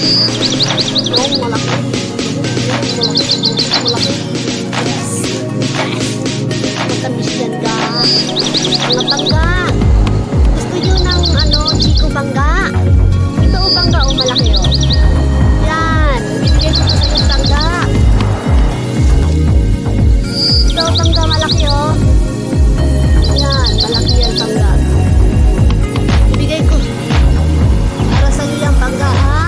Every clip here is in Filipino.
Yung malaki. Malaki. Yes. Yes. Matamis yan ka. Mga bangga. Gusto nyo ng Chico bangga? Ito o bangga o malaki o? Yan. Bibigay ko sa yung bangga. Ito o bangga malaki o? Yan. Malaki yan bangga. Ibigay ko. Para sa iyo yung bangga ha?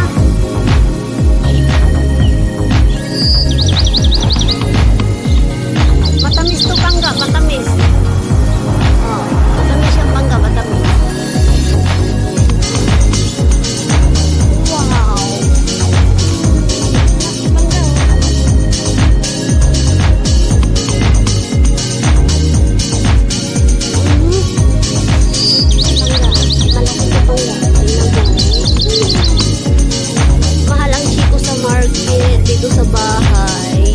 Matamis to bangga. Matamis. Oh, matamis yung bangga. Matamis. Wow. Bangga. Mahal ang Chico sa market, dito sa bahay.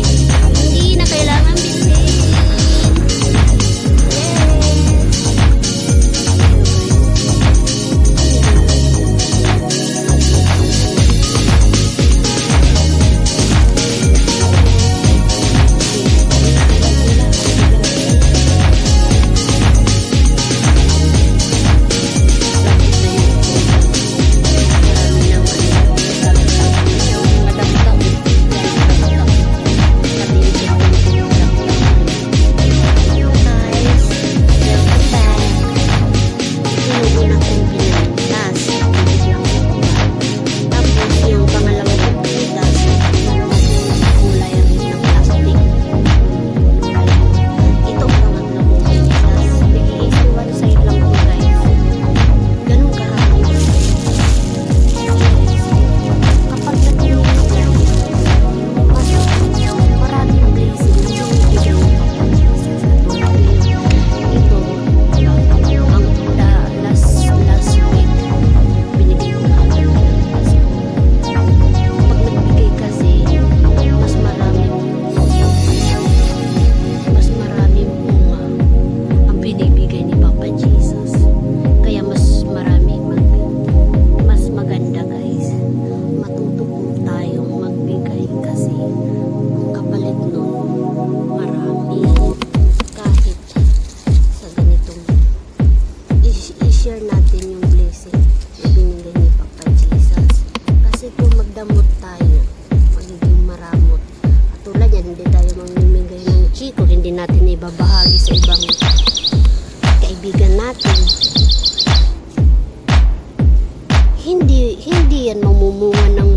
Hindi na kailangan bilhin. I-share natin yung blessing na binigay ni Papa Jesus. Kasi kung magdamot tayo, magiging maramot. At tulad yan, hindi tayo mamimigay ng Chico, hindi natin ibabahagi sa ibang kaibigan natin. Hindi yan mamumunga ng